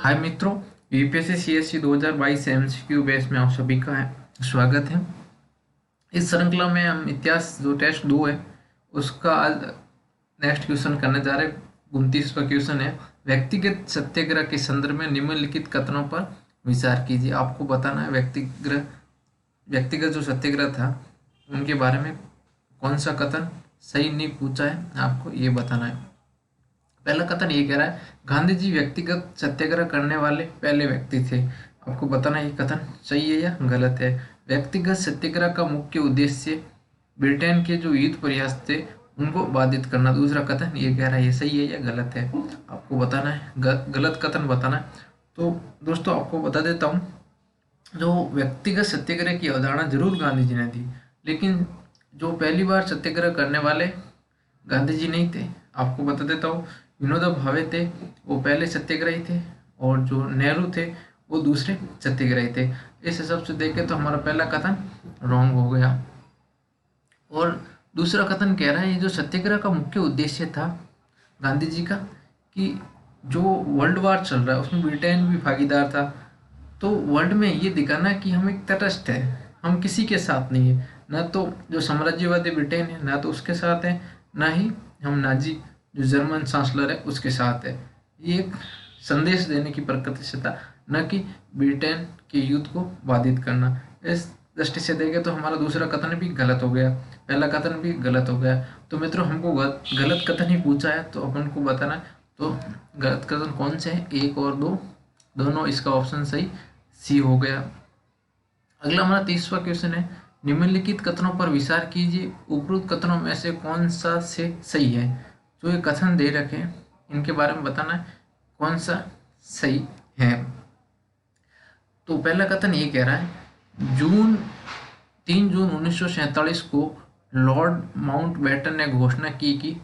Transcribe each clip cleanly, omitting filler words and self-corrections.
हाय मित्रों, UPSC CSC 2022 MCQ base में आप सभी का स्वागत है। इस श्रृंखला में हम इतिहास जो टेस्ट 2 है उसका आज नेक्स्ट क्वेश्चन करने जा रहे हैं। 29वां क्वेश्चन है, व्यक्तिगत सत्याग्रह के संदर्भ में निम्नलिखित कथनों पर विचार कीजिए। आपको बताना है व्यक्तिगत जो सत्याग्रह था उनके बारे में कौन सा कथन सही नहीं पूछा है, आपको ये बताना है। पहला कथन ये कह रहा है, गांधी जी व्यक्तिगत सत्याग्रह करने वाले पहले व्यक्ति थे। आपको बताना ये कथन सही है या गलत है। व्यक्तिगत सत्याग्रह का मुख्य उद्देश्य ब्रिटेन के जो युद्ध प्रयास थे उनको बाधित करना। दूसरा कथन ये कह रहा है, ये सही है या गलत है, आपको बताना है। गलत कथन बताना है। तो दोस्तों आपको बता देता हूँ, जो व्यक्तिगत सत्याग्रह की अवधारणा जरूर गांधी जी ने दी, लेकिन जो पहली बार सत्याग्रह करने वाले गांधी जी नहीं थे। आपको बता देता हूँ, विनोबा भावे थे वो पहले सत्याग्रही थे, और जो नेहरू थे वो दूसरे सत्याग्रही थे। इस हिसाब से देखें तो हमारा पहला कथन रॉन्ग हो गया। और दूसरा कथन कह रहा है, ये जो सत्याग्रह का मुख्य उद्देश्य था गांधी जी का, कि जो वर्ल्ड वार चल रहा है उसमें ब्रिटेन भी भागीदार था, तो वर्ल्ड में ये दिखाना कि हम एक तटस्थ है, हम किसी के साथ नहीं है, ना तो जो साम्राज्यवादी ब्रिटेन है ना तो उसके साथ है, ना ही हम नाजी जो जर्मन चांसलर है उसके साथ है। ये एक संदेश देने की प्रकृति से था, न कि ब्रिटेन के युद्ध को बाधित करना। इस दृष्टि से देखें तो हमारा दूसरा कथन भी गलत हो गया, पहला कथन भी गलत हो गया। तो मित्रों हमको गलत कथन ही पूछा है तो अपन को बताना है, तो गलत कथन कौन से हैं, 1 और 2 दोनों, इसका ऑप्शन सही सी हो गया। अगला हमारा 30वां क्वेश्चन है, निम्नलिखित कथनों पर विचार कीजिए, उपरोक्त कथनों में से कौन सा से सही है। जो ये कथन दे रखे हैं इनके बारे में बताना है कौन सा सही है। तो पहला कथन ये कह रहा है, 3 जून 1947 को लॉर्ड माउंटबेटन ने घोषणा की कि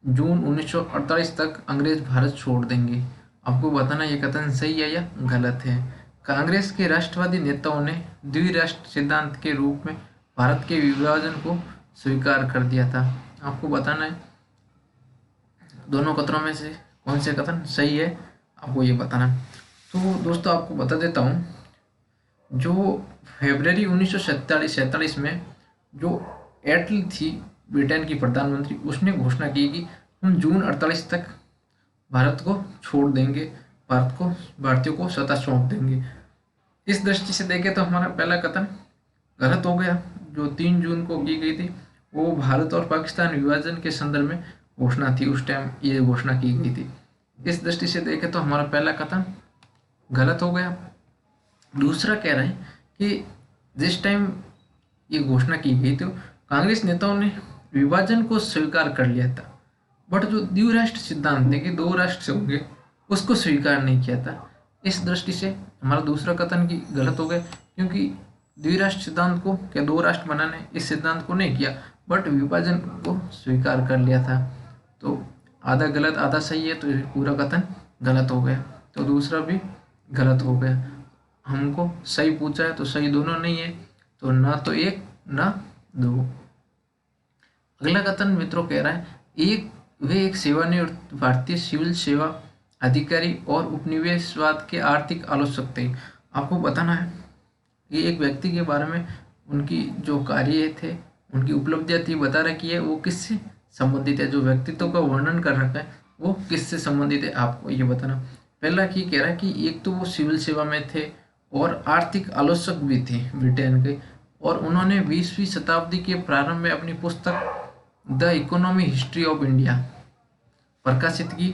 जून 1948 तक अंग्रेज भारत छोड़ देंगे। आपको बताना ये कथन सही है या गलत है। कांग्रेस के राष्ट्रवादी नेताओं ने द्विराष्ट्र सिद्धांत के रूप में भारत के विभाजन को स्वीकार कर दिया था। आपको बताना है दोनों कथनों में से कौन से कथन सही है, आपको ये बताना है। तो दोस्तों आपको बता देता हूँ, जो फरवरी 1947 में जो एटल थी ब्रिटेन की प्रधानमंत्री, उसने घोषणा की कि हम जून 48 तक भारत को छोड़ देंगे, भारतीयों को सत्ता सौंप देंगे। इस दृष्टि से देखें तो हमारा पहला कथन गलत हो गया। जो 3 जून को की गई थी वो भारत और पाकिस्तान विभाजन के संदर्भ में घोषणा थी, उस टाइम ये घोषणा की गई थी। इस दृष्टि से देखें तो हमारा पहला कथन गलत हो गया। दूसरा कह रहे हैं कि जिस टाइम ये घोषणा की गई तो कांग्रेस नेताओं ने विभाजन को स्वीकार कर लिया था, बट जो द्विराष्ट्र सिद्धांत थे कि 2 राष्ट्र से होंगे उसको स्वीकार नहीं किया था। इस दृष्टि से हमारा दूसरा कथन की गलत हो गया, क्योंकि द्विराष्ट्र सिद्धांत को क्या 2 राष्ट्र बनाने इस सिद्धांत को नहीं किया, बट विभाजन को स्वीकार कर लिया था। तो आधा गलत आधा सही है, तो पूरा कथन गलत हो गया। तो दूसरा भी गलत हो गया। हमको सही पूछा है तो सही दोनों नहीं है, तो ना तो 1 ना 2। अगला कथन मित्रों कह रहा है, वे एक सेवानिवृत्त भारतीय सिविल सेवा अधिकारी और उपनिवेशवाद के आर्थिक आलोचक थे। आपको बताना है ये एक व्यक्ति के बारे में, उनकी जो कार्य थे, उनकी उपलब्धियां थी, बता रखी है वो किससे संबंधित है, जो व्यक्तित्व का वर्णन कर रखा है वो किससे संबंधित है, आपको ये बताना। पहला की कह रहा है कि एक तो वो सिविल सेवा में थे और आर्थिक आलोचक भी थे ब्रिटेन के, और उन्होंने 20वीं शताब्दी के प्रारंभ में अपनी पुस्तक the economy history of India प्रकाशित की,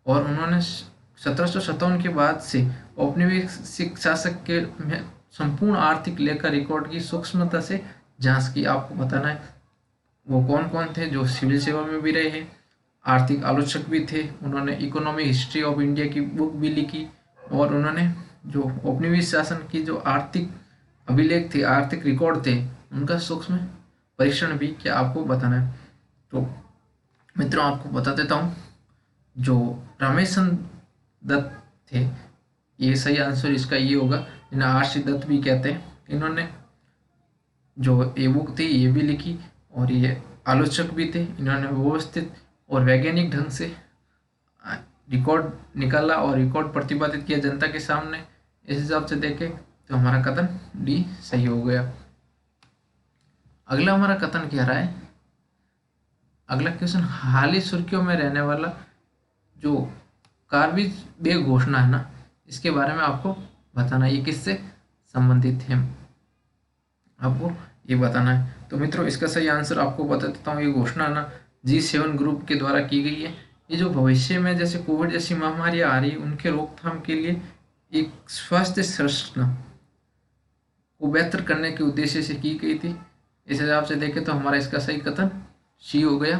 और उन्होंने 1757 के बाद से औपनिवेशिक शासक के में संपूर्ण आर्थिक लेखा रिकॉर्ड की सूक्ष्मता से जांच की। आपको बताना है वो कौन कौन थे जो सिविल सेवा में भी रहे हैं, आर्थिक आलोचक भी थे, उन्होंने इकोनॉमी हिस्ट्री ऑफ इंडिया की बुक भी लिखी, और उन्होंने जो औपनिवेशिक शासन की जो आर्थिक अभिलेख थे, आर्थिक रिकॉर्ड थे, उनका सूक्ष्म परीक्षण भी क्या आपको बताना है। तो मित्रों आपको बता देता हूँ, जो रामेश्वर दत्त थे, ये सही आंसर इसका ये होगा, इन्हें आरसी दत्त भी कहते हैं। इन्होंने जो ये बुक थी ये भी लिखी, और ये आलोचक भी थे। इन्होंने व्यवस्थित और वैज्ञानिक ढंग से रिकॉर्ड निकाला और रिकॉर्ड प्रतिपादित किया जनता के सामने। इस हिसाब से देखें तो हमारा कथन डी सही हो गया। अगला हमारा कथन कह रहा है, अगला क्वेश्चन, हाल ही सुर्खियों में रहने वाला जो कार्बिज बे घोषणा है ना, इसके बारे में आपको बताना, ये किससे संबंधित है, आपको ये बताना है। तो मित्रों इसका सही आंसर आपको बता देता हूँ। ये घोषणा ना G7 ग्रुप के द्वारा की गई है। ये जो भविष्य में जैसे कोविड जैसी महामारियां आ रही, उनके रोकथाम के लिए एक स्वास्थ्य संरचना को बेहतर करने के उद्देश्य से की गई थी। इस हिसाब से देखें तो हमारा इसका सही कथन सी हो गया।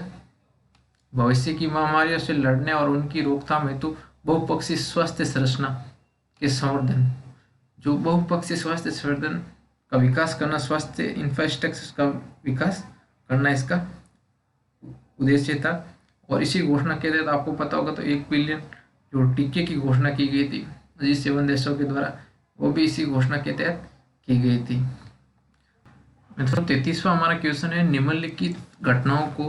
भविष्य की महामारियों से लड़ने और उनकी रोकथाम हेतु बहुपक्षीय स्वास्थ्य संरचना के संवर्धन, जो बहुपक्षीय स्वास्थ्य संवर्धन का विकास करना, स्वास्थ्य इंफ्रास्ट्रक्चर का विकास करना इसका उद्देश्य था। और इसी घोषणा के तहत आपको पता होगा तो 1 बिलियन जो टीके की घोषणा की गई थी G7 देशों के द्वारा, वो भी इसी घोषणा के तहत की गई थी। मित्रों 33वां हमारा क्वेश्चन है, निम्नलिखित घटनाओं को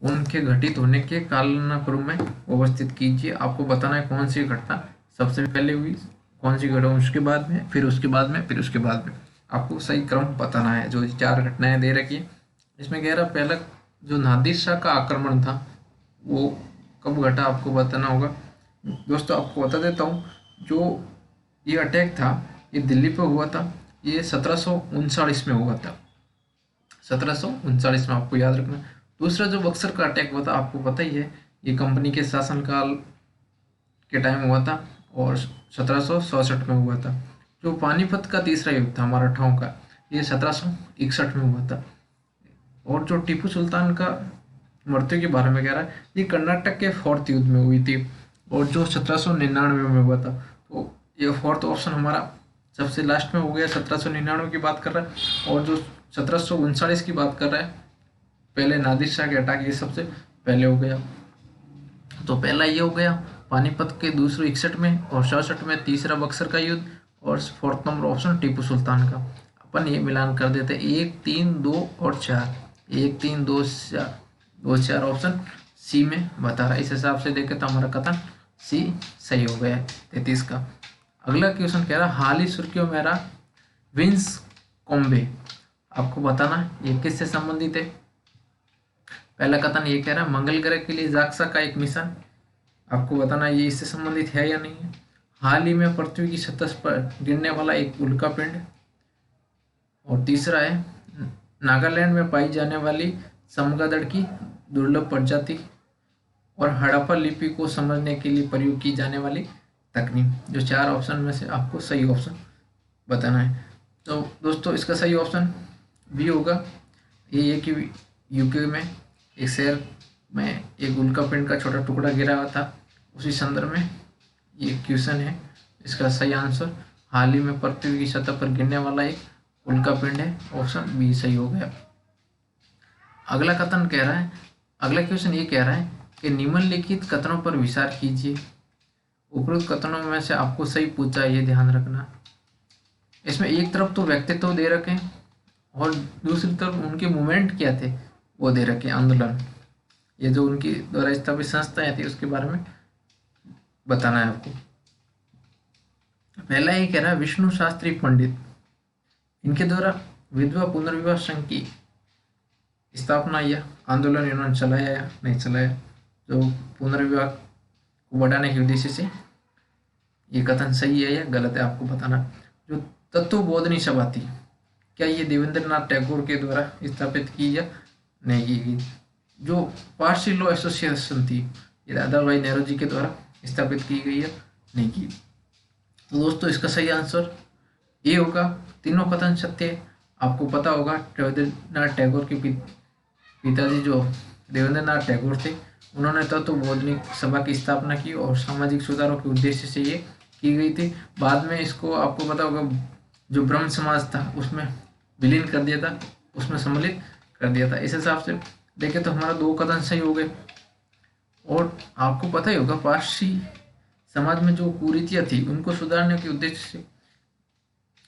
उनके घटित होने के कालक्रम में व्यवस्थित कीजिए। आपको बताना है कौन सी घटना सबसे पहले हुई, कौन सी घटना उसके बाद में, फिर उसके बाद में, फिर उसके बाद में, आपको सही क्रम बताना है। जो 4 घटनाएं दे रखी है इसमें कह रहा, पहला जो नादिर शाह का आक्रमण था वो कब घटा, आपको बताना होगा। दोस्तों आपको बता देता हूँ, जो ये अटैक था ये दिल्ली पे हुआ था, ये 1739 में हुआ था, 1739 में, आपको याद रखना। दूसरा जो बक्सर का अटैक हुआ था, आपको पता ही है, ये कंपनी के शासनकाल के टाइम हुआ था और 1767 में हुआ था। जो पानीपत का तीसरा युद्ध था मराठाओं का, ये 1761 में हुआ था। और जो टीपू सुल्तान का मृत्यु के बारे में कह रहा है, ये कर्नाटक के 4th युद्ध में हुई थी और जो 1799 में हुआ था। तो ये 4th ऑप्शन हमारा सबसे लास्ट में हो गया, 1799 की बात कर रहा है। और जो 1739 की बात कर रहा है, पहले नादिर शाह के अटैक, ये सबसे पहले हो गया। तो पहला ये हो गया पानीपत के, दूसरे 61 में, और 67 में तीसरा बक्सर का युद्ध, और 4th number option Tipu Sultan का। अपन ये मिलान कर देते 1, 3, 2 और 4, 1, 3, 2, 4 ऑप्शन सी में बता रहा है। इस हिसाब से देखें तो हमारा कथन सी सही हो गया है 33 का। अगला क्वेश्चन कह रहा, हाल ही सुर्खियों में रहा विंस कॉम्बे, आपको बताना ये किससे संबंधित है। पहला कथन ये कह रहा है, मंगल ग्रह के लिए जाक्सा का एक मिशन, आपको बताना ये इससे संबंधित है या नहीं है। हाल ही में पृथ्वी की सतह पर गिरने वाला एक उल्का पिंड, और तीसरा है नागालैंड में पाई जाने वाली चमगादड़ की दुर्लभ प्रजाति, और हड़प्पा लिपि को समझने के लिए प्रयोग की जाने वाली तकनीक। जो 4 ऑप्शन में से आपको सही ऑप्शन बताना है। तो दोस्तों इसका सही ऑप्शन बी होगा। ये है कि यूके में एक शहर में एक उल्का पिंड का छोटा टुकड़ा गिरा हुआ था, उसी संदर्भ में ये क्वेश्चन है। इसका सही आंसर हाल ही में पृथ्वी की सतह पर गिरने वाला एक उल्का पिंड है, ऑप्शन बी सही हो गया। अगला कथन कह रहा है, अगला क्वेश्चन ये कह रहा है कि निम्नलिखित कथनों पर विचार कीजिए। उपरोक्त कथनों में से आपको सही पूछा है, ये ध्यान रखना। इसमें एक तरफ तो व्यक्तित्व दे रखे और दूसरी तरफ उनके मूवमेंट क्या थे वो दे रखे, आंदोलन, ये जो उनकी द्वारा स्थापित संस्थाएं थी उसके बारे में बताना है आपको। पहला ये कह रहा है विष्णु शास्त्री पंडित, इनके द्वारा विधवा पुनर्विवाह संघ की स्थापना या आंदोलन इन्होंने चलाया या नहीं चलाया, जो पुनर्विवाह को बढ़ाने के उद्देश्य से। ये कथन सही है या गलत है आपको बताना। जो तत्वबोधनी सभा थी, क्या ये देवेंद्रनाथ टैगोर के द्वारा स्थापित की या नहीं की गई। जो पारसी लॉ एसोसिएशन थी, ये दादा भाई नेहरू जी के द्वारा स्थापित की गई या नहीं की। तो दोस्तों इसका सही आंसर ये होगा। तीनों कथन सत्य है। आपको पता होगा देवेंद्रनाथ टैगोर के पिताजी जो देवेंद्रनाथ टैगोर थे, उन्होंने तत्वबोधनी सभा की स्थापना की और सामाजिक सुधारों के उद्देश्य से ये की गई थी। बाद में इसको आपको पता होगा जो ब्रह्म समाज था उसमें विलीन कर दिया था, उसमें सम्मिलित कर दिया था। इस हिसाब से देखें तो हमारा 2 कथन सही हो गए। और आपको पता ही होगा पारसी समाज में जो कुरीतियाँ थी उनको सुधारने के उद्देश्य से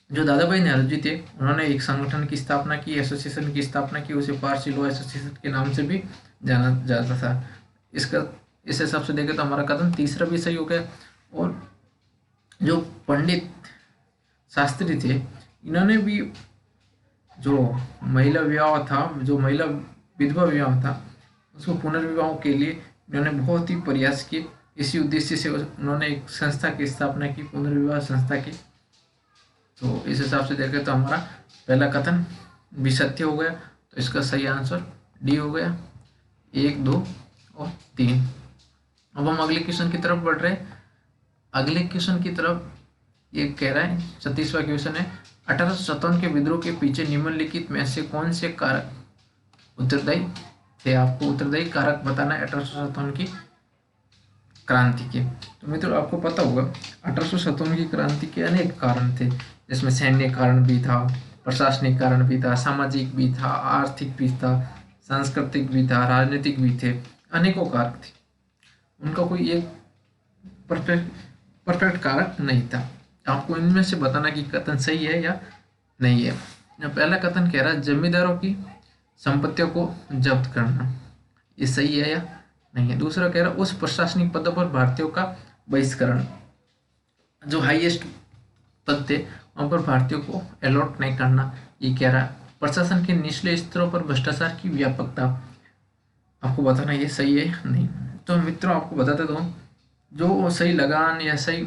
जो दादा भाई नेहरू जी थे, उन्होंने एक संगठन की स्थापना की, एसोसिएशन की स्थापना की, उसे पारसी लॉ एसोसिएशन के नाम से भी जाना जाता था। इसका इस हिसाब से देखें तो हमारा कथन तीसरा भी सही हो गया। और जो पंडित शास्त्री थे, इन्होंने भी जो महिला विवाह था, जो महिला विधवा विवाह था, उसको पुनर्विवाह के लिए इन्होंने बहुत ही प्रयास किए। इसी उद्देश्य से उन्होंने एक संस्था की स्थापना की, पुनर्विवाह संस्था की। तो इस हिसाब से देखें तो हमारा पहला कथन भी सत्य हो गया। तो इसका सही आंसर डी हो गया, 1, 2 और 3। अब हम अगले क्वेश्चन की तरफ बढ़ रहे हैं। अगले क्वेश्चन की तरफ ये कह रहा है, 36वां क्वेश्चन है, 1857 के विद्रोह के पीछे निम्नलिखित में से कौन से कारक उत्तरदायी थे? आपको उत्तरदायी कारक बताना है 1857 की क्रांति के। तो मित्रों, आपको पता होगा 1857 की क्रांति के अनेक कारण थे, जिसमें सैन्य कारण भी था, प्रशासनिक कारण भी था, सामाजिक भी था, आर्थिक भी था, सांस्कृतिक भी था, राजनीतिक भी थे, अनेकों कारक थे। उनका कोई एक परफेक्ट कारक नहीं था। आपको इनमें से बताना कि कथन सही है या नहीं है। पहला कथन कह रहा है जमींदारों की संपत्तियों को जब्त करना, ये सही है या नहीं है। दूसरा कह रहा है उस प्रशासनिक पदों पर भारतीयों का बहिष्करण, जो हाईएस्ट पद थे वहां पर भारतीयों को अलॉट नहीं करना, ये कह रहा है। प्रशासन के निचले स्तरों पर भ्रष्टाचार की व्यापकता, आपको बताना ये सही है या नहीं। तो मित्रों, आपको बताते दो, जो सही लगान या सही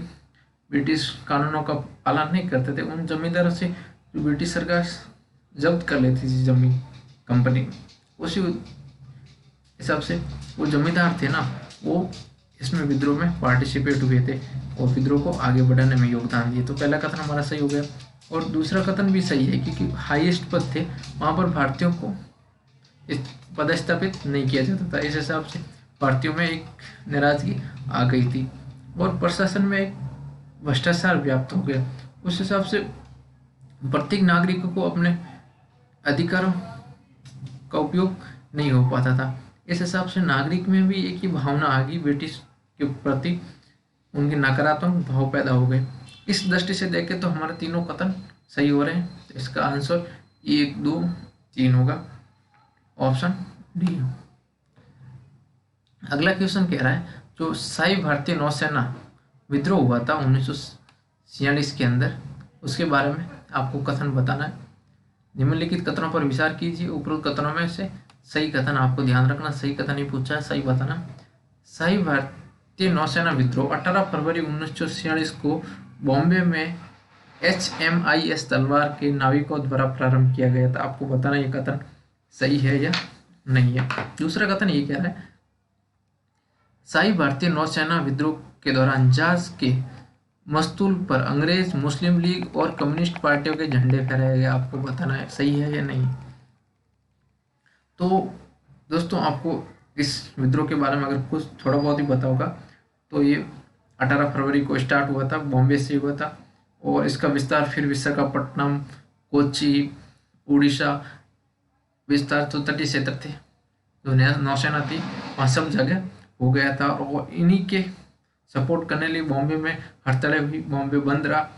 ब्रिटिश कानूनों का पालन नहीं करते थे, उन जमींदारों से जो ब्रिटिश सरकार जब्त कर लेती थी जमीन, कंपनी, उसी हिसाब से वो जमींदार थे ना, वो इसमें विद्रोह में पार्टिसिपेट हुए थे और विद्रोह को आगे बढ़ाने में योगदान दिए। तो पहला कथन हमारा सही हो गया। और दूसरा कथन भी सही है, क्योंकि हाईएस्ट पद थे वहाँ पर भारतीयों को पदस्थापित नहीं किया जाता था। इस हिसाब से भारतीयों में एक नाराजगी आ गई थी और प्रशासन में एक भ्रष्टाचार व्याप्त हो गया। उस हिसाब से प्रत्येक नागरिक को अपने अधिकारों का उपयोग नहीं हो पाता था। इस हिसाब से नागरिक में भी एक ही भावना आ गई, ब्रिटिश के प्रति उनके नकारात्मक भाव पैदा हो गए। इस दृष्टि से देखें तो हमारे तीनों कथन सही हो रहे हैं। तो इसका आंसर 1, 2, 3 होगा, ऑप्शन डी। अगला क्वेश्चन कह रहा है जो शाही भारतीय नौसेना विद्रोह हुआ था 1946 के अंदर, उसके बारे में आपको कथन बताना है। निम्नलिखित कथनों पर विचार कीजिए। उपरोक्त कथनों में से सही कथन, आपको ध्यान रखना, सही कथन ही पूछा है, सही बताना। शाही भारतीय नौसेना विद्रोह 18 फरवरी 1946 को बॉम्बे में HMIS तलवार के नाविकों द्वारा प्रारंभ किया गया था। आपको बताना ये कथन सही है या नहीं है। दूसरा कथन ये कह रहा है शाही भारतीय नौसेना विद्रोह के दौरान जहाज के मस्तूल पर अंग्रेज, मुस्लिम लीग और कम्युनिस्ट पार्टियों के झंडे फहराए गए। आपको बताना है सही है या नहीं। तो दोस्तों, आपको इस विद्रोह के बारे में अगर कुछ थोड़ा बहुत ही पता होगा तो ये 18 फरवरी को स्टार्ट हुआ था, बॉम्बे से हुआ था और इसका विस्तार फिर विशाखापट्टनम, कोच्चि, उड़ीसा, विस्तार तो तटीय क्षेत्र थे, जो नौसेना थी वहाँ सब जगह हो गया था। और इन्हीं के सपोर्ट करने लिए बॉम्बे में हड़तालें हुई, बॉम्बे बंद रहा।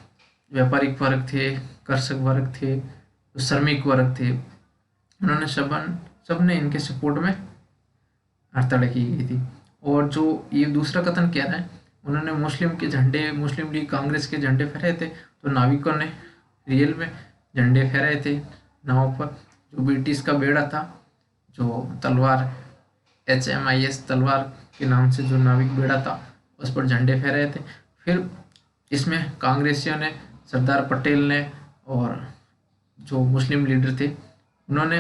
व्यापारिक वर्ग थे, कृषक वर्ग थे, जो श्रमिक वर्ग थे, उन्होंने सबने इनके सपोर्ट में हड़तालें की गई थी। और जो ये दूसरा कथन कह रहा है, उन्होंने मुस्लिम के झंडे, मुस्लिम लीग कांग्रेस के झंडे फहराए थे, तो नाविकों ने रियल में झंडे फहराए थे नाव पर। जो ब्रिटिश का बेड़ा था, जो तलवार HMIS तलवार के नाम से जो नाविक बेड़ा था, उस पर झंडे फहराए थे। फिर इसमें कांग्रेसियों ने, सरदार पटेल ने और जो मुस्लिम लीडर थे, उन्होंने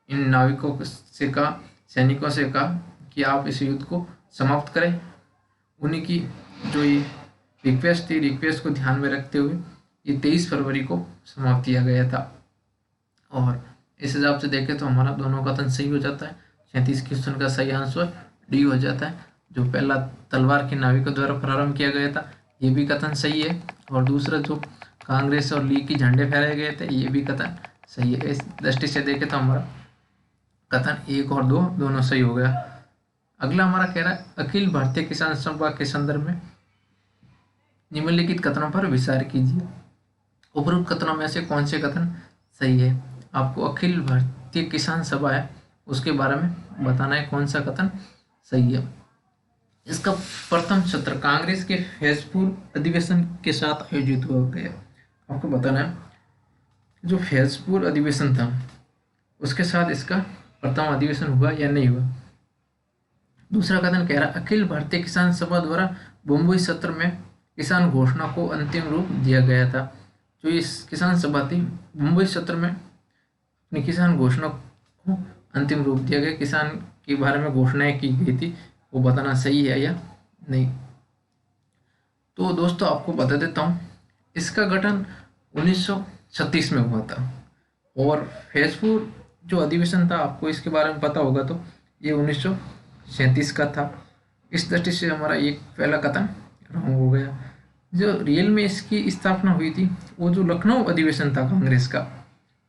इन नाविकों से कहा, सैनिकों से कहा कि आप इस युद्ध को समाप्त करें। उन्हीं की जो ये रिक्वेस्ट थी, रिक्वेस्ट को ध्यान में रखते हुए ये 23 फरवरी को समाप्त किया गया था। और इस हिसाब से देखें तो हमारा दोनों कथन सही हो जाता है। 37 क्वेश्चन का सही आंसर डी हो जाता है। जो पहला तलवार के नाविकों द्वारा प्रारंभ किया गया था, ये भी कथन सही है। और दूसरा जो कांग्रेस और लीग की झंडे फहराए गए थे, ये भी कथन सही है। इस दृष्टि से देखें तो हमारा कथन 1 और 2 दोनों सही हो गया। अगला हमारा कह रहा है अखिल भारतीय किसान सभा के संदर्भ में निम्नलिखित कथनों पर विचार कीजिए। उपरोक्त कथनों में से कौन से कथन सही है। आपको अखिल भारतीय किसान सभा है, उसके बारे में बताना है कौन सा कथन सही है। इसका प्रथम सत्र कांग्रेस के फैजपुर अधिवेशन के साथ आयोजित हुआ गया। आपको बताना है जो फैजपुर अधिवेशन था उसके साथ इसका प्रथम अधिवेशन हुआ या नहीं हुआ। दूसरा कथन कह रहा अखिल भारतीय किसान सभा द्वारा बम्बई सत्र में किसान घोषणा को अंतिम रूप दिया गया था। जो इस किसान सभा थी मुंबई सत्र में अपनी किसान घोषणा को अंतिम रूप दिया गया, किसान के बारे में घोषणाएं की गई थी, वो बताना सही है या नहीं। तो दोस्तों आपको बता देता हूँ इसका गठन 1936 में हुआ था और फैजपुर जो अधिवेशन था आपको इसके बारे में पता होगा तो ये 1937 का था। इस दृष्टि से हमारा एक पहला कथन रॉन्ग हो गया। जो रियल में इसकी स्थापना हुई थी वो जो लखनऊ अधिवेशन था कांग्रेस का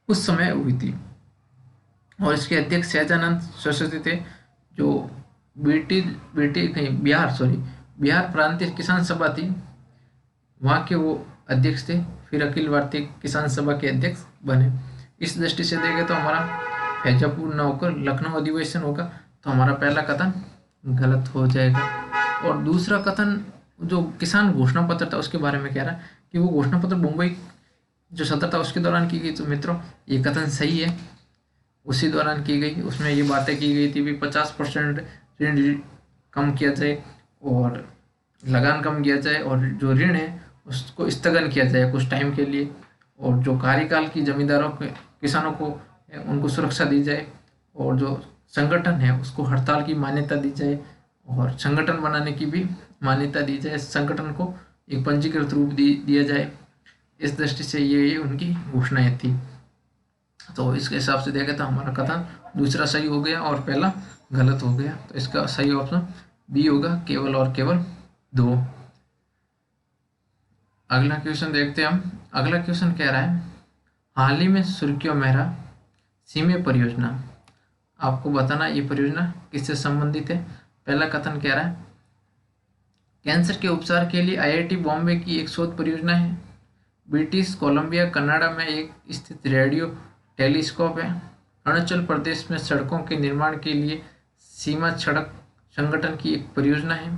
उस समय हुई थी और इसके अध्यक्ष सहजानंद सरस्वती थे जो बिहार प्रांतीय किसान सभा थी वहाँ के वो अध्यक्ष थे, फिर अखिल भारतीय किसान सभा के अध्यक्ष बने। इस दृष्टि से देखें तो हमारा फैजापुर न होकर लखनऊ अधिवेशन होगा, तो हमारा पहला कथन गलत हो जाएगा। और दूसरा कथन जो किसान घोषणा पत्र था उसके बारे में कह रहा है कि वो घोषणा पत्र मुंबई जो सत्र था उसके दौरान की गई। तो मित्रों ये कथन सही है, उसी दौरान की गई। उसमें ये बातें की गई थी भी 50% ऋण कम किया जाए और लगान कम किया जाए और जो ऋण है उसको स्थगन किया जाए कुछ टाइम के लिए, और जो कार्यकाल की जमींदारों के किसानों को उनको सुरक्षा दी जाए, और जो संगठन है उसको हड़ताल की मान्यता दी जाए और संगठन बनाने की भी मान्यता दी जाए, संगठन को एक पंजीकृत रूप दिया जाए। इस दृष्टि से ये उनकी घोषणाएं थी। तो इसके हिसाब से देखें तो हमारा कथन दूसरा सही हो गया और पहला गलत हो गया। तो इसका सही ऑप्शन बी होगा, केवल और केवल 2। अगला क्वेश्चन देखते हैं हम। अगला क्वेश्चन कह रहा है हाल ही में सुर्खियों में रहा सीमे परियोजना। आपको बताना ये परियोजना किससे संबंधित है। पहला कथन कह रहा है कैंसर के उपचार के लिए आईआईटी बॉम्बे की एक शोध परियोजना है। ब्रिटिश कोलंबिया कनाडा में एक स्थित रेडियो टेलीस्कोप है। अरुणाचल प्रदेश में सड़कों के निर्माण के लिए सीमा सड़क संगठन की एक परियोजना है।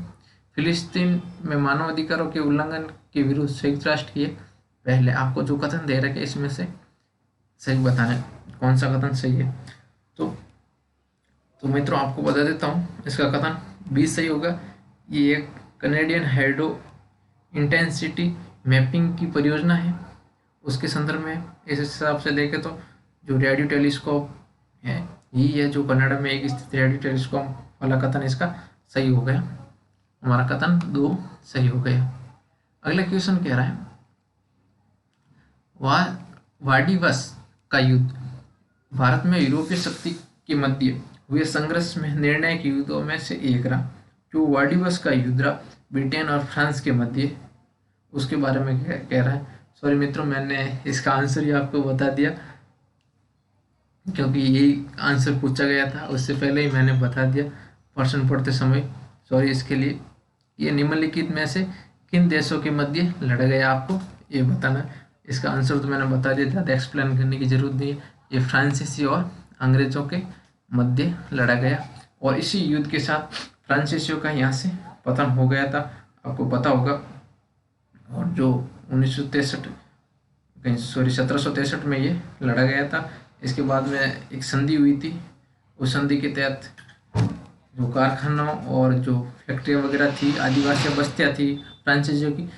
फिलिस्तीन में मानवाधिकारों के उल्लंघन के विरुद्ध संयुक्त राष्ट्र की पहले। आपको जो कथन दे रखे इसमें से सही बताना है कौन सा कथन सही है। तो मित्रों आपको बता देता हूँ इसका कथन बी सही होगा। ये एक कनेडियन हाइड्रो इंटेंसिटी मैपिंग की परियोजना है, उसके संदर्भ में इस हिसाब से देखें तो जो रेडियो टेलीस्कोप है यही है जो कनाडा में एक स्थित रेडियो टेलीस्कोप वाला कथन इसका सही हो गया। हमारा कथन 2 सही हो गया। अगला क्वेश्चन कह रहा है वाडिवस का युद्ध भारत में यूरोपीय शक्ति के मध्य हुए संघर्ष में निर्णायक युद्धों में से एक रहा। जो वाडिवस का युद्ध रहा ब्रिटेन और फ्रांस के मध्य, उसके बारे में कह रहा है। सॉरी मित्रों मैंने इसका आंसर ही आपको बता दिया क्योंकि यही आंसर पूछा गया था, उससे पहले ही मैंने बता दिया प्रश्न पढ़ते समय, सॉरी इसके लिए। ये निम्नलिखित में से किन देशों के मध्य लड़ा गया आपको ये बताना। इसका आंसर तो मैंने बता दिया, ज़्यादा एक्सप्लेन करने की जरूरत नहीं है। ये फ्रांसीसी और अंग्रेजों के मध्य लड़ा गया और इसी युद्ध के साथ फ्रांसीसियों का यहाँ से पतन हो गया था, आपको पता होगा। और जो 1763 में ये लड़ा गया था। इसके बाद में एक संधि हुई थी, उस संधि के तहत जो कारखानों और जो फैक्ट्रियाँ वगैरह थी, आदिवासी बस्तियाँ थी फ्रांसीसियों की,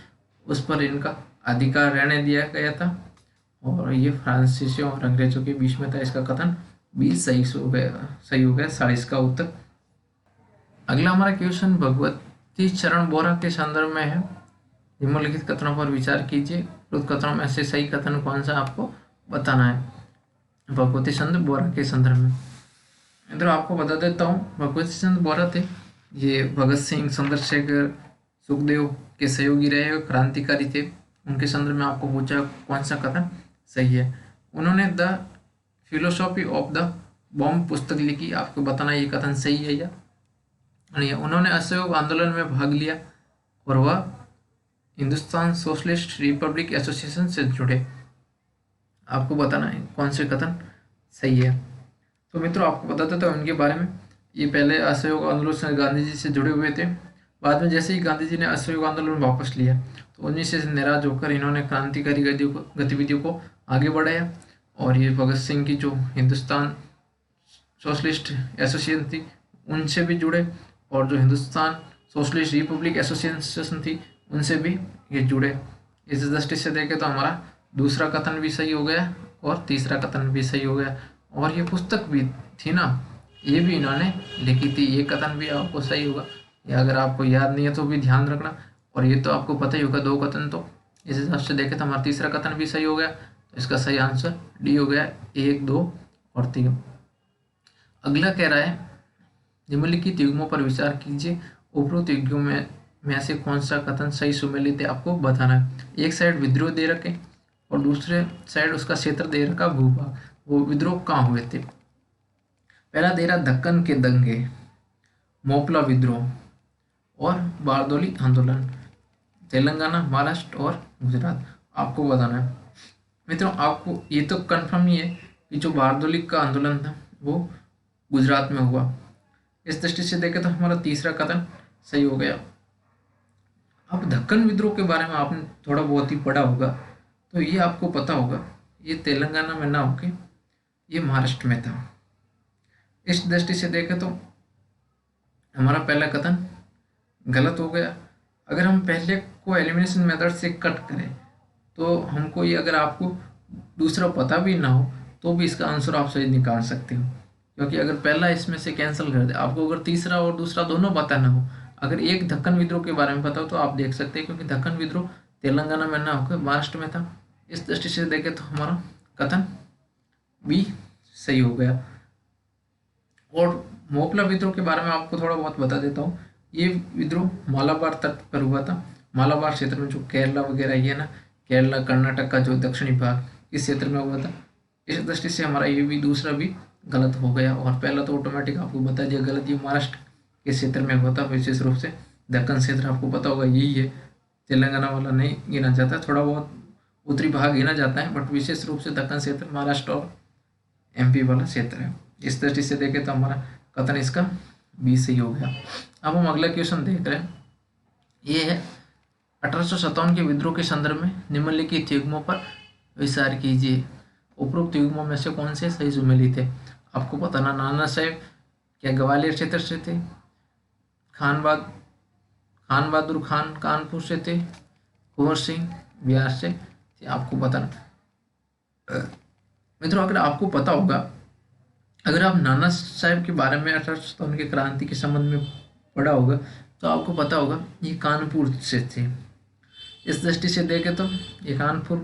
उस पर इनका अधिकार रहने दिया गया था और ये फ्रांसीसियों और अंग्रेजों के बीच में था। इसका कथन 20 सही हो गया 40 का उत्तर। अगला हमारा क्वेश्चन भगवती चरण बोरा के संदर्भ में है। निम्नलिखित कथनों पर विचार कीजिए, उक्त कथनों में से सही कथन कौन सा आपको बताना है भगवती चंद्र बोरा के संदर्भ में। इधर आपको बता देता हूँ भगवती चंद्र बोरा थे, ये भगत सिंह, चंद्रशेखर, सुखदेव के सहयोगी रहे और क्रांतिकारी थे। उनके संदर्भ में आपको पूछा कौन सा कथन सही है। उन्होंने the philosophy of the bomb पुस्तक लिखी, आपको बताना ये कथन सही है या नहीं। उन्होंने असहयोग आंदोलन में भाग लिया और वह हिंदुस्तान सोशलिस्ट रिपब्लिक एसोसिएशन से जुड़े। आपको बताना है कौन से कथन सही है। तो मित्रों आपको बता देता हूँ इनके बारे में। ये पहले असहयोग आंदोलन से गांधी जी से जुड़े हुए थे। बाद में जैसे ही गांधी जी ने असहयोग आंदोलन वापस लिया तो उन्हीं से नाराज होकर इन्होंने क्रांतिकारी गतिविधियों को आगे बढ़ाया, और ये भगत सिंह की जो हिंदुस्तान सोशलिस्ट एसोसिएशन थी उनसे भी जुड़े, और जो हिंदुस्तान सोशलिस्ट रिपब्लिक एसोसिएशन थी उनसे भी ये जुड़े। इस दृष्टि से देखें तो हमारा दूसरा कथन भी सही हो गया और तीसरा कथन भी सही हो गया। और ये पुस्तक भी थी ना, ये भी इन्होंने लिखी थी, ये कथन भी आपको सही होगा, या अगर आपको याद नहीं है तो भी ध्यान रखना। और ये तो आपको पता ही होगा, दो कथन, तो इस हिसाब से देखें तो हमारा तीसरा कथन भी सही हो गया। तो इसका सही आंसर डी हो गया, 1, 2 और 3। अगला कह रहा है निम्नलिखित युग्मों पर विचार कीजिए, उपरोक्त युग्मों में से कौन सा कथन सही सुमेलित है, आपको बताना है। एक साइड विद्रोह दे रखे और दूसरे साइड उसका क्षेत्र दे रखा भूभाग। वो विद्रोह कहाँ हुए थे? पहला दे रहा दक्कन के दंगे, मोपला विद्रोह और बारदोली आंदोलन, तेलंगाना, महाराष्ट्र और गुजरात। आपको बताना है मित्रों, आपको ये तो कंफर्म ही है कि जो बारदोली का आंदोलन था वो गुजरात में हुआ। इस दृष्टि से देखें तो हमारा तीसरा कथन सही हो गया। अब दक्कन विद्रोह के बारे में आपने थोड़ा बहुत ही पढ़ा होगा, तो ये आपको पता होगा ये तेलंगाना में ना होके ये महाराष्ट्र में था। इस दृष्टि से देखें तो हमारा पहला कथन गलत हो गया। अगर हम पहले को एलिमिनेशन मेथड से कट करें तो हमको ये, अगर आपको दूसरा पता भी ना हो तो भी इसका आंसर आप सही निकाल सकते हो, क्योंकि अगर पहला इसमें से कैंसिल कर दे, आपको अगर तीसरा और दूसरा दोनों पता ना हो, अगर एक दक्कन विद्रोह के बारे में पता हो तो आप देख सकते हैं, क्योंकि दक्कन विद्रोह तेलंगाना में ना होकर महाराष्ट्र में था। इस दृष्टि से देखें तो हमारा कथन भी सही हो गया। और मोपला विद्रोह के बारे में आपको थोड़ा बहुत बता देता हूँ। ये विद्रोह मालाबार तट पर हुआ था। मालाबार क्षेत्र में जो केरला वगैरह ये ना, केरला कर्नाटक का जो दक्षिणी भाग, इस क्षेत्र में हुआ था। इस दृष्टि से हमारा ये भी दूसरा भी गलत हो गया, और पहला तो ऑटोमेटिक आपको बता दिया गलत। ये महाराष्ट्र के क्षेत्र में हुआ था, विशेष रूप से दक्कन क्षेत्र आपको पता होगा यही है, तेलंगाना वाला नहीं गिना जाता, थोड़ा बहुत उत्तरी भाग गिना जाता है, बट विशेष रूप से दक्कन क्षेत्र महाराष्ट्र और एमपी वाला क्षेत्र है। इस दृष्टि से देखें तो हमारा कथन इसका बी सही हो गया। अब हम अगला क्वेश्चन देख रहे हैं, ये है 1857 के विद्रोह के संदर्भ में निम्नलिखित युग्मों पर विचार कीजिए, उपरोक्त युग्मों में से कौन से सही सुमेलित थे। आपको बताना, नाना साहेब क्या ग्वालियर क्षेत्र से थे, खान बहादुर खान कानपुर से थे, कुंवर सिंह बिहार से थे, आपको बताना। मित्रों, अगर आपको पता होगा, अगर आप नाना साहेब के बारे में 1857 की क्रांति के संबंध में पढ़ा होगा तो आपको पता होगा ये कानपुर से थे। इस दृष्टि से देखें तो ये कानपुर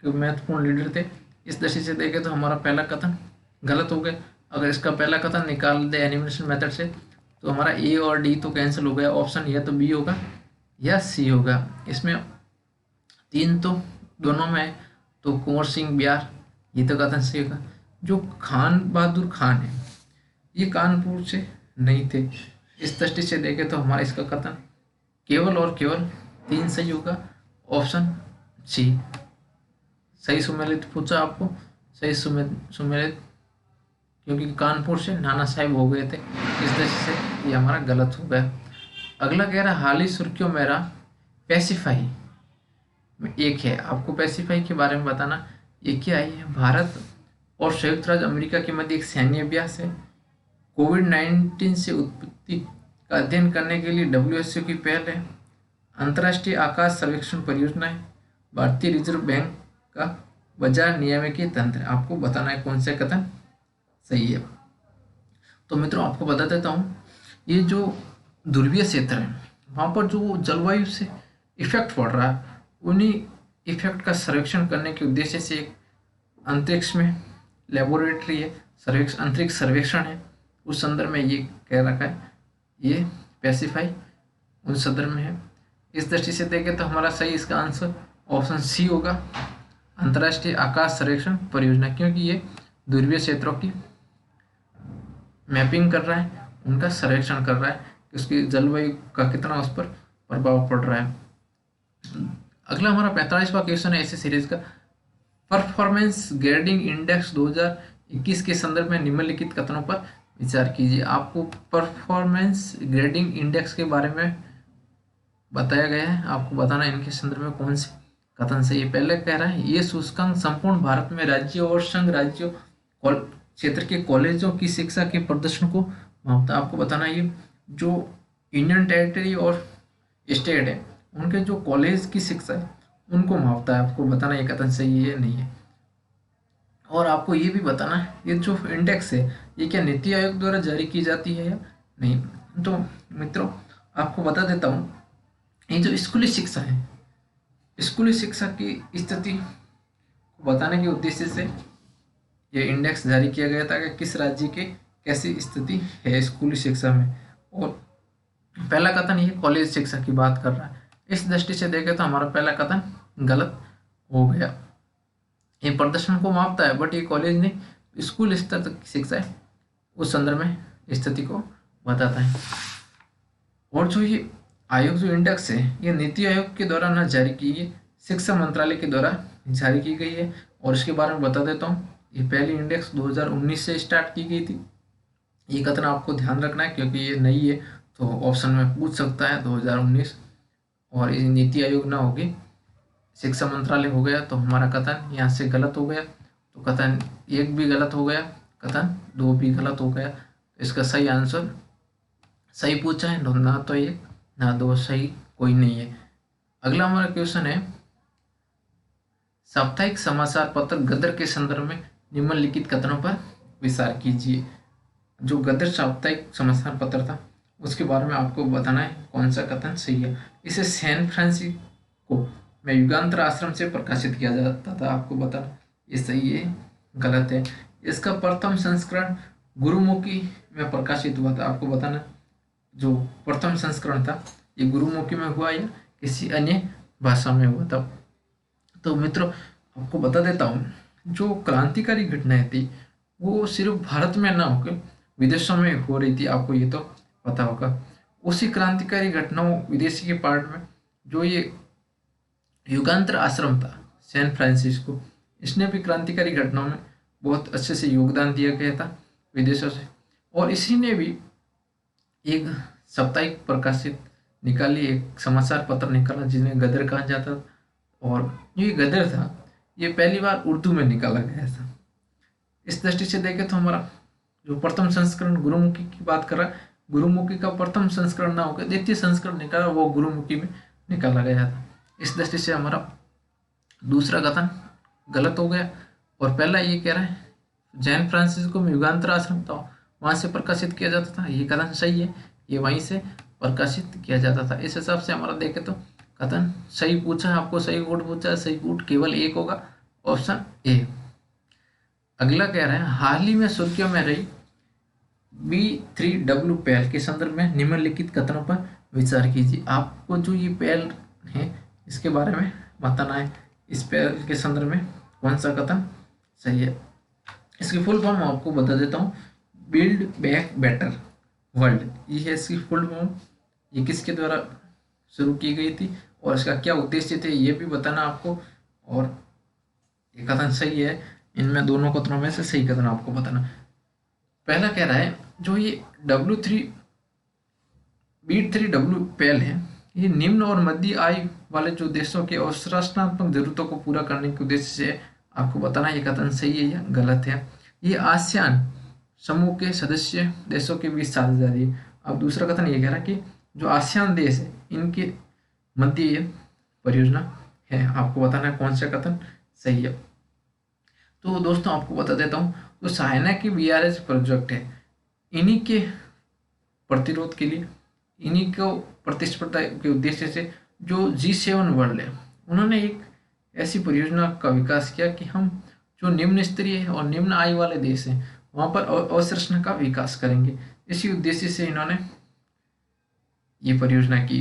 के महत्वपूर्ण लीडर थे। इस दृष्टि से देखें तो हमारा पहला कथन गलत हो गया। अगर इसका पहला कथन निकाल दे एलिमिनेशन मेथड से तो हमारा ए और डी तो कैंसिल हो गया, ऑप्शन या तो बी होगा या सी होगा। इसमें 3 तो दोनों में है, तो कुंवर सिंह बिहार ये तो कथन सही होगा। जो खान बहादुर खान है ये कानपुर से नहीं थे। इस दृष्टि से देखें तो हमारा इसका कथन केवल और केवल 3 सही होगा, ऑप्शन सी। सही सुमेलित पूछा आपको, सही सुमेलित क्योंकि कानपुर से नाना साहेब हो गए थे, इस दृष्टि से ये हमारा गलत हो गया। अगला कह रहा हाल ही सुर्खियों में रहा पैसिफाई में एक है, आपको पैसिफाई के बारे में बताना। ये क्या है? भारत और संयुक्त राज्य अमेरिका के मध्य एक सैन्य अभ्यास है। कोविड-19 से उत्पत्ति का अध्ययन करने के लिए WHO की पहल है। अंतर्राष्ट्रीय आकाश सर्वेक्षण परियोजना है। भारतीय रिजर्व बैंक का बाजार नियामकीय तंत्र। आपको बताना है कौन सा कथन सही है। तो मित्रों, आपको बता देता हूँ, ये जो ध्रुवीय क्षेत्र है वहाँ पर जो जलवायु से इफेक्ट पड़ रहा है, उन्हीं इफेक्ट का सर्वेक्षण करने के उद्देश्य से एक अंतरिक्ष में लेबोरेटरी है, अंतरिक्ष सर्वेक्षण है, उस संदर्भ में ये कह रखा है, ये पैसिफाई उस संदर्भ में है। इस दृष्टि से देखें तो हमारा सही इसका आंसर ऑप्शन सी होगा, अंतर्राष्ट्रीय आकाश सर्वेक्षण परियोजना, क्योंकि ये ध्रुवीय क्षेत्रों की मैपिंग कर रहा है, उनका सर्वेक्षण कर रहा है कि उसकी जलवायु का कितना उस पर प्रभाव पड़ रहा है। अगला हमारा 45वां क्वेश्चन है ऐसे सीरीज का, परफॉर्मेंस ग्रेडिंग इंडेक्स 2021 के संदर्भ में निम्नलिखित कथनों पर विचार कीजिए। आपको परफॉर्मेंस ग्रेडिंग इंडेक्स के बारे में बताया गया है, आपको बताना है इनके संदर्भ में कौन से कथन सही है। पहले कह रहा है ये सूचकांक संपूर्ण भारत में राज्यों और संघ राज्यों क्षेत्र के कॉलेजों की शिक्षा के प्रदर्शन को मापता है। आपको बताना है ये जो इंडियन टेरिटरी और स्टेट है उनके जो कॉलेज की शिक्षा है उनको मापता है। आपको बताना ये कथन सही है नहीं है। और आपको ये भी बताना है ये जो इंडेक्स है ये क्या नीति आयोग द्वारा जारी की जाती है या नहीं। तो मित्रों आपको बता देता हूँ, ये जो स्कूली शिक्षा है, स्कूली शिक्षा की स्थिति को बताने के उद्देश्य से ये इंडेक्स जारी किया गया था कि किस राज्य के कैसी स्थिति है स्कूली शिक्षा में। और पहला कथन ये कॉलेज शिक्षा की बात कर रहा है, इस दृष्टि से देखें तो हमारा पहला कथन गलत हो गया। ये प्रदर्शन को मापता है बट ये कॉलेज नहीं, स्कूल स्तर तक की शिक्षा है उस संदर्भ में स्थिति को बताता है। और जो ये आयोग जो इंडेक्स है ये नीति आयोग के द्वारा न जारी की है, शिक्षा मंत्रालय के द्वारा जारी की गई है। और इसके बारे में बता देता हूँ, ये पहली इंडेक्स 2019 से स्टार्ट की गई थी। ये कथन आपको ध्यान रखना है क्योंकि ये नई है तो ऑप्शन में पूछ सकता है 2019, और ये नीति आयोग ना होगी शिक्षा मंत्रालय हो गया तो हमारा कथन यहाँ से गलत हो गया। तो कथन 1 भी गलत हो गया, कथन 2 भी गलत हो गया। तो इसका सही आंसर सही पूछा है ना तो 1 ना 2, सही कोई नहीं है। अगला हमारा क्वेश्चन है साप्ताहिक समाचार पत्र गदर के संदर्भ में निम्नलिखित कथनों पर विचार कीजिए। जो गदर साप्ताहिक समाचार पत्र था उसके बारे में आपको बताना है कौन सा कथन सही है। इसे सैन फ्रांसिस्को में युगांतर आश्रम से प्रकाशित किया जाता था। आपको बताना ये सही है गलत है। इसका प्रथम संस्करण गुरुमुखी में प्रकाशित हुआ था। आपको बताना जो प्रथम संस्करण था ये गुरुमुखी में हुआ या किसी अन्य भाषा में हुआ था। तो मित्रों आपको बता देता हूँ जो क्रांतिकारी घटनाएं थी वो सिर्फ भारत में ना होकर विदेशों में हो रही थी, आपको ये तो पता होगा। उसी क्रांतिकारी घटनाओं विदेशी के पार्ट में जो ये युगांतर आश्रम था सैन फ्रांसिस्को, इसने भी क्रांतिकारी घटनाओं में बहुत अच्छे से योगदान दिया गया था विदेशों से। और इसी ने भी एक साप्ताहिक प्रकाशित निकाली, एक समाचार पत्र निकाला जिन्हें गदर कहा जाता था। और ये गदर था ये पहली बार उर्दू में निकाला गया था। इस दृष्टि से देखें तो हमारा जो प्रथम संस्करण गुरुमुखी की बात कर रहा है, गुरुमुखी का प्रथम संस्करण ना होकर द्वितीय संस्करण निकाला, वो गुरुमुखी में निकाला गया था। इस दृष्टि से हमारा दूसरा कथन गलत हो गया। और पहला ये कह रहा है सैन फ्रांसिस्को में युगांतर आश्रम था वहां से प्रकाशित किया जाता था, ये कथन सही है, ये वहीं से प्रकाशित किया जाता था। इस हिसाब से हमारा देखें तो कथन सही पूछा है, आपको सही कोड पूछा है, सही कोड केवल एक होगा, ऑप्शन ए। अगला कह रहा है हाल ही में सुर्खियों में रही B3W पहल के संदर्भ में निम्नलिखित कथनों पर विचार कीजिए। आपको जो ये पहल है इसके बारे में बताना है, इस पहल के संदर्भ में कौन सा कथन सही है। इसकी फुल फॉर्म आपको बता देता हूँ, बिल्ड बैक बेटर वर्ल्ड, ये है इसकी फुल फॉर्म। ये किसके द्वारा शुरू की गई थी और इसका क्या उद्देश्य थे ये भी बताना आपको। और ये कथन सही है, इनमें दोनों कथनों में से सही कथन आपको बताना। पहला कह रहा है जो ये B3W पहल है ये निम्न और मध्य आय वाले जो देशों के अवसरणात्मक जरूरतों को पूरा करने के उद्देश्य से आपको बताना ये कथन सही है या गलत है। ये आसियान समूह के सदस्य देशों के बीच साझेदारी है। अब दूसरा कथन ये कह रहा है कि जो आसियान देश है इनके मध्य ये परियोजना है, आपको बताना है कौन सा कथन सही है। तो दोस्तों आपको बता देता हूँ जो चाइना की BRS प्रोजेक्ट है इन्हीं के प्रतिरोध के लिए, इन्हीं को प्रतिस्पर्धा के उद्देश्य से जो G7 वर्ल्ड है उन्होंने एक ऐसी परियोजना का विकास किया कि हम जो निम्न स्तरीय और निम्न आय वाले देश हैं वहाँ पर अवसंरचना का विकास करेंगे। इसी उद्देश्य से इन्होंने ये परियोजना की।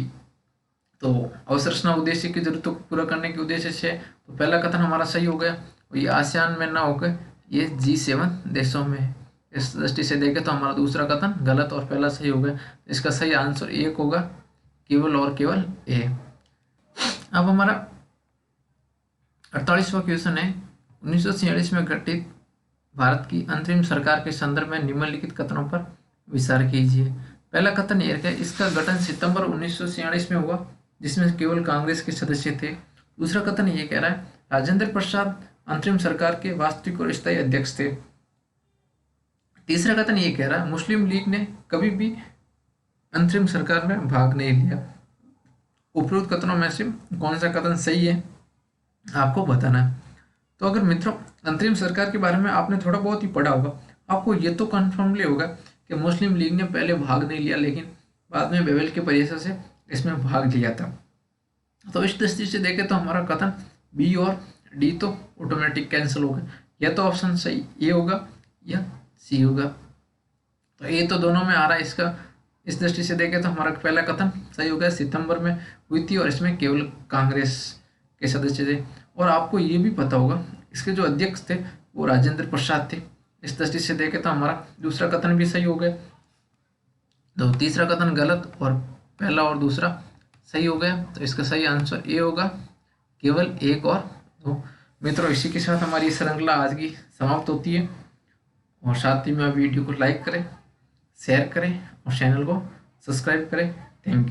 तो अवसंरचना उद्देश्य की जरूरतों को पूरा करने के उद्देश्य से तो पहला कथन हमारा सही हो गया। और ये आसियान में ना होकर ये G7 देशों में है। इस दृष्टि से देखें तो हमारा दूसरा कथन गलत और पहला सही हो गया। इसका सही आंसर 1 होगा, केवल और केवल ए। अब हमारा 48वां क्वेश्चन है 1946 में गठित भारत की अंतरिम सरकार के संदर्भ में निम्नलिखित कथनों पर विचार कीजिए। पहला कथन ये है इसका गठन सितंबर 1946 में हुआ, जिसमें केवल कांग्रेस के सदस्य थे। दूसरा कथन ये कह रहा है राजेंद्र प्रसाद अंतरिम सरकार के वास्तविक और स्थायी अध्यक्ष थे। तीसरा कथन ये कह रहा है मुस्लिम लीग ने कभी भी अंतरिम सरकार में भाग नहीं लिया। उपरोक्त कथनों में से कौन सा कथन सही है आपको बताना है। तो अगर मित्रों अंतरिम सरकार के बारे में आपने थोड़ा बहुत ही पढ़ा होगा, आपको ये तो कन्फर्मली होगा कि मुस्लिम लीग ने पहले भाग नहीं लिया, लेकिन बाद में बेवेल के प्रयासों से इसमें भाग लिया था। तो इस दृष्टि से देखें तो हमारा कथन बी और डी तो ऑटोमेटिक कैंसिल हो गया, या तो ऑप्शन सही ए होगा या सी होगा। तो ए तो दोनों में आ रहा है, इसका इस दृष्टि से देखें तो हमारा पहला कथन सही हो गया, सितंबर में हुई थी और इसमें केवल कांग्रेस के सदस्य थे। और आपको ये भी पता होगा इसके जो अध्यक्ष थे वो राजेंद्र प्रसाद थे। इस दृष्टि से देखें तो हमारा दूसरा कथन भी सही हो गया। तो तीसरा कथन गलत और पहला और दूसरा सही हो गया, तो इसका सही आंसर ए होगा, केवल एक और दो। मित्रों इसी के साथ हमारी श्रृंखला आज की समाप्त होती है। और साथ ही में वीडियो को लाइक करें, शेयर करें और चैनल को सब्सक्राइब करें। Thank you.